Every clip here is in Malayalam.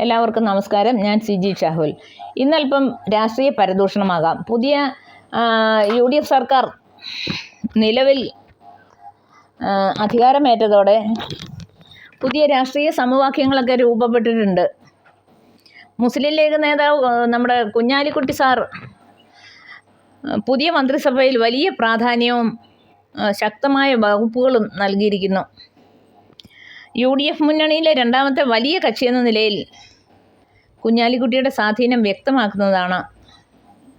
എല്ലാവർക്കും നമസ്കാരം. ഞാൻ സിജി ഷാഹുൽ. ഇന്നൽപ്പം രാഷ്ട്രീയ പരദൂഷണമാകാം. പുതിയ UDF സർക്കാർ നിലവിൽ അധികാരമേറ്റതോടെ പുതിയ രാഷ്ട്രീയ സമവാക്യങ്ങളൊക്കെ രൂപപ്പെട്ടിട്ടുണ്ട്. മുസ്ലിം ലീഗ് നേതാവ് നമ്മുടെ കുഞ്ഞാലിക്കുട്ടി സാർ പുതിയ മന്ത്രിസഭയിൽ വലിയ പ്രാധാന്യവും ശക്തമായ വകുപ്പുകളും നൽകിയിരിക്കുന്നു. UDF മുന്നണിയിലെ രണ്ടാമത്തെ വലിയ കക്ഷിയെന്ന നിലയിൽ കുഞ്ഞാലിക്കുട്ടിയുടെ സ്വാധീനം വ്യക്തമാക്കുന്നതാണ്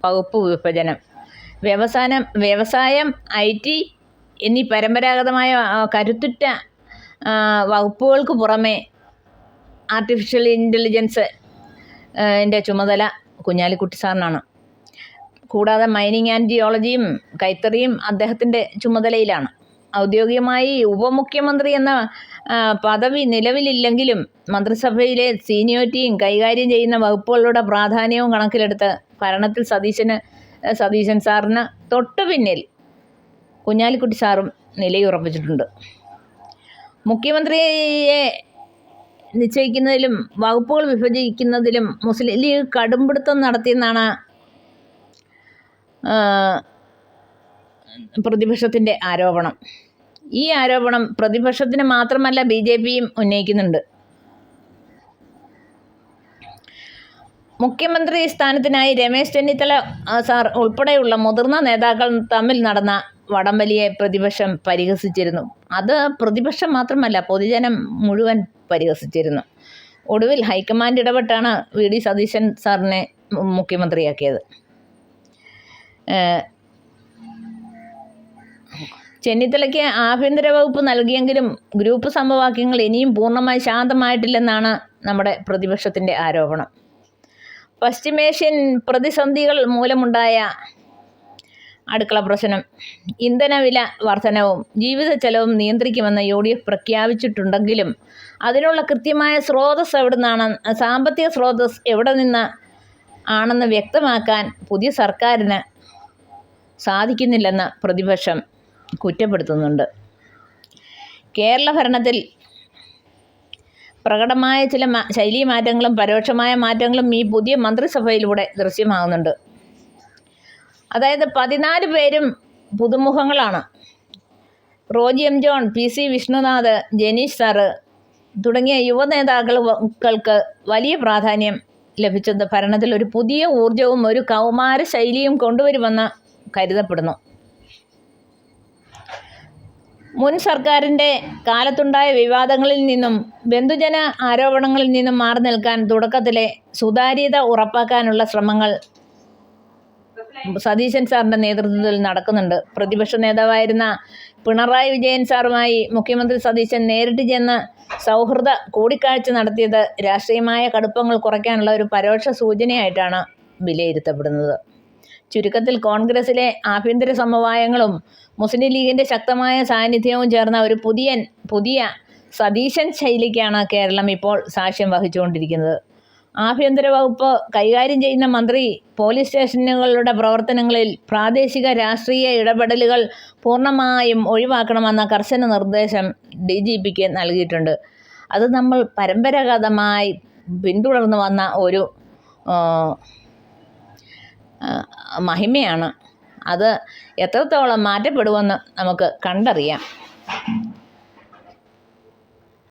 വകുപ്പ് വിഭജനം. വ്യവസായം, IT എന്നീ പരമ്പരാഗതമായ കരുത്തുറ്റ വകുപ്പുകൾക്ക് പുറമെ ആർട്ടിഫിഷ്യൽ ഇൻ്റലിജൻസ് ചുമതല കുഞ്ഞാലിക്കുട്ടി സാറിനാണ്. കൂടാതെ മൈനിങ് ആൻഡ് ജിയോളജിയും കൈത്തറിയും അദ്ദേഹത്തിൻ്റെ ചുമതലയിലാണ്. ഔദ്യോഗികമായി ഉപമുഖ്യമന്ത്രി എന്ന പദവി നിലവിലില്ലെങ്കിലും മന്ത്രിസഭയിലെ സീനിയോരിറ്റിയും കൈകാര്യം ചെയ്യുന്ന വകുപ്പുകളുടെ പ്രാധാന്യവും കണക്കിലെടുത്ത് ഭരണത്തിൽ സതീശൻ സാറിന് തൊട്ടു പിന്നിൽ കുഞ്ഞാലിക്കുട്ടി സാറും നിലയുറപ്പിച്ചിട്ടുണ്ട്. മുഖ്യമന്ത്രിയെ നിശ്ചയിക്കുന്നതിലും വകുപ്പുകൾ വിഭജിക്കുന്നതിലും മുസ്ലിം ലീഗ് കടുംപിടുത്തം നടത്തിയെന്നാണ് പ്രതിപക്ഷത്തിൻ്റെ ആരോപണം. ഈ ആരോപണം പ്രതിപക്ഷത്തിന് മാത്രമല്ല BJPയും ഉന്നയിക്കുന്നുണ്ട്. മുഖ്യമന്ത്രി സ്ഥാനത്തിനായി രമേശ് ചെന്നിത്തല സാർ ഉൾപ്പെടെയുള്ള മുതിർന്ന നേതാക്കൾ തമ്മിൽ നടന്ന വടംവലിയെ പ്രതിപക്ഷം പരിഹസിച്ചിരുന്നു. അത് പ്രതിപക്ഷം മാത്രമല്ല, പൊതുജനം മുഴുവൻ പരിഹസിച്ചിരുന്നു. ഒടുവിൽ ഹൈക്കമാൻഡ് ഇടപെട്ടാണ് VD സതീശൻ സാറിനെ മുഖ്യമന്ത്രിയാക്കിയത്. ചെന്നിത്തലയ്ക്ക് ആഭ്യന്തര വകുപ്പ് നൽകിയെങ്കിലും ഗ്രൂപ്പ് സമവാക്യങ്ങൾ ഇനിയും പൂർണ്ണമായി ശാന്തമായിട്ടില്ലെന്നാണ് നമ്മുടെ പ്രതിപക്ഷത്തിൻ്റെ ആരോപണം. പശ്ചിമേഷ്യൻ പ്രതിസന്ധികൾ മൂലമുണ്ടായ അടുക്കള പ്രശ്നം, ഇന്ധനവില വർധനവും ജീവിത ചെലവും നിയന്ത്രിക്കുമെന്ന് UDF പ്രഖ്യാപിച്ചിട്ടുണ്ടെങ്കിലും അതിനുള്ള കൃത്യമായ സ്രോതസ് സാമ്പത്തിക സ്രോതസ് എവിടെ നിന്ന് ആണെന്ന് വ്യക്തമാക്കാൻ പുതിയ സർക്കാരിന് സാധിക്കുന്നില്ലെന്ന് പ്രതിപക്ഷം കുറ്റപ്പെടുത്തുന്നുണ്ട്. കേരള ഭരണത്തിൽ പ്രകടമായ ചില ശൈലീ മാറ്റങ്ങളും പരോക്ഷമായ മാറ്റങ്ങളും ഈ പുതിയ മന്ത്രിസഭയിലൂടെ ദൃശ്യമാകുന്നുണ്ട്. അതായത് 14 പേരും പുതുമുഖങ്ങളാണ്. Roji M. John, PC Vishnunath, Janeesh sir തുടങ്ങിയ യുവനേതാക്കൾക്ക് വലിയ പ്രാധാന്യം ലഭിച്ചത് ഭരണത്തിൽ ഒരു പുതിയ ഊർജവും ഒരു കൗമാര ശൈലിയും കൊണ്ടുവരുമെന്ന് കരുതപ്പെടുന്നു. മുൻ സർക്കാരിൻ്റെ കാലത്തുണ്ടായ വിവാദങ്ങളിൽ നിന്നും ബന്ധുജന ആരോപണങ്ങളിൽ നിന്നും മാറി നിൽക്കാൻ തുടക്കത്തിലെ സുതാര്യത ഉറപ്പാക്കാനുള്ള ശ്രമങ്ങൾ സതീശൻ സാറിൻ്റെ നേതൃത്വത്തിൽ നടക്കുന്നുണ്ട്. പ്രതിപക്ഷ നേതാവായിരുന്ന പിണറായി വിജയൻ സാറുമായി മുഖ്യമന്ത്രി സതീശൻ നേരിട്ട് ചെന്ന് സൗഹൃദ കൂടിക്കാഴ്ച നടത്തിയത് രാഷ്ട്രീയമായ കടുപ്പങ്ങൾ കുറയ്ക്കാനുള്ള ഒരു പരോക്ഷ സൂചനയായിട്ടാണ് വിലയിരുത്തപ്പെടുന്നത്. ചുരുക്കത്തിൽ കോൺഗ്രസിലെ ആഭ്യന്തര സമവായങ്ങളും മുസ്ലിം ലീഗിൻ്റെ ശക്തമായ സാന്നിധ്യവും ചേർന്ന ഒരു പുതിയ സതീശൻ ശൈലിക്കാണ് കേരളം ഇപ്പോൾ സാക്ഷ്യം വഹിച്ചുകൊണ്ടിരിക്കുന്നത്. ആഭ്യന്തര വകുപ്പ് കൈകാര്യം ചെയ്യുന്ന മന്ത്രി പോലീസ് സ്റ്റേഷനുകളുടെ പ്രവർത്തനങ്ങളിൽ പ്രാദേശിക രാഷ്ട്രീയ ഇടപെടലുകൾ പൂർണ്ണമായും ഒഴിവാക്കണമെന്ന കർശന നിർദ്ദേശം DGPക്ക് നൽകിയിട്ടുണ്ട്. അത് നമ്മൾ പരമ്പരാഗതമായി പിന്തുടർന്നു വന്ന ഒരു മഹിമയാണ്. അത് എത്രത്തോളം മാറ്റപ്പെടുമെന്ന് നമുക്ക് കണ്ടറിയാം.